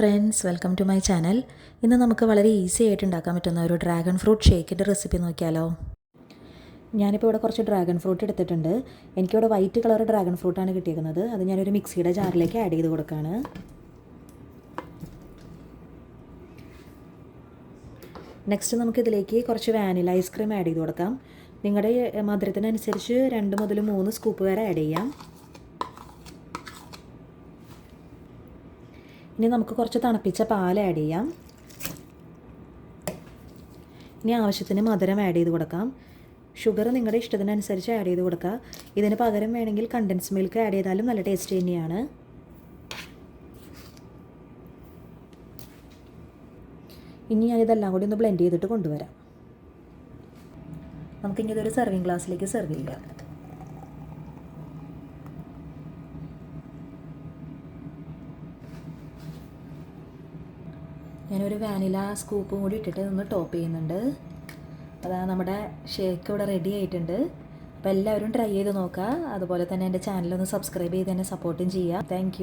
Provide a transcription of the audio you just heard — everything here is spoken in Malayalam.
Friends, welcome to my channel. ഇന്ന് നമുക്ക് വളരെ ഈസി ആയിട്ട് ഉണ്ടാക്കാൻ പറ്റുന്ന ഒരു ഡ്രാഗൺ ഫ്രൂട്ട് ഷേക്കിൻ്റെ റെസിപ്പി നോക്കിയാലോ. ഞാനിപ്പോൾ ഇവിടെ കുറച്ച് ഡ്രാഗൺ ഫ്രൂട്ട് എടുത്തിട്ടുണ്ട്. എനിക്കിവിടെ വൈറ്റ് കളർ ഡ്രാഗൺ ഫ്രൂട്ടാണ് കിട്ടിയിരിക്കുന്നത്. അത് ഞാനൊരു മിക്സിയുടെ ജാറിലേക്ക് ആഡ് ചെയ്ത് കൊടുക്കുകയാണ്. നെക്സ്റ്റ് നമുക്കിതിലേക്ക് കുറച്ച് വാനില ഐസ്ക്രീം ആഡ് ചെയ്ത് കൊടുക്കാം. നിങ്ങളുടെ മധുരത്തിനനുസരിച്ച് 2 മുതൽ 3 സ്കൂപ്പ് വരെ ആഡ് ചെയ്യാം. ഇനി നമുക്ക് കുറച്ച് തണുപ്പിച്ച പാൽ ആഡ് ചെയ്യാം. ഇനി ആവശ്യത്തിന് മധുരം ആഡ് ചെയ്ത് കൊടുക്കാം. ഷുഗർ നിങ്ങളുടെ ഇഷ്ടത്തിനനുസരിച്ച് ആഡ് ചെയ്ത് കൊടുക്കുക. ഇതിന് പകരം വേണമെങ്കിൽ കണ്ടൻസ് മിൽക്ക് ആഡ് ചെയ്താലും നല്ല ടേസ്റ്റ് തന്നെയാണ്. ഇനി ഞാനിതെല്ലാം കൂടി ഒന്ന് ബ്ലെൻഡ് ചെയ്തിട്ട് കൊണ്ടുവരാം. നമുക്കിനി ഇതൊരു സെർവിങ് ഗ്ലാസ്സിലേക്ക് സെർവ് ചെയ്യാം. ഞാനൊരു വാനില സ്കൂപ്പും കൂടി ഇട്ടിട്ട് ഒന്ന് ടോപ്പ് ചെയ്യുന്നുണ്ട്. അതാ നമ്മുടെ ഷേക്ക് ഇവിടെ റെഡി ആയിട്ടുണ്ട്. അപ്പോൾ എല്ലാവരും ട്രൈ ചെയ്ത് നോക്കുക. അതുപോലെ തന്നെ എൻ്റെ ചാനലൊന്ന് സബ്സ്ക്രൈബ് ചെയ്ത് തന്നെ സപ്പോർട്ടും ചെയ്യുക. താങ്ക്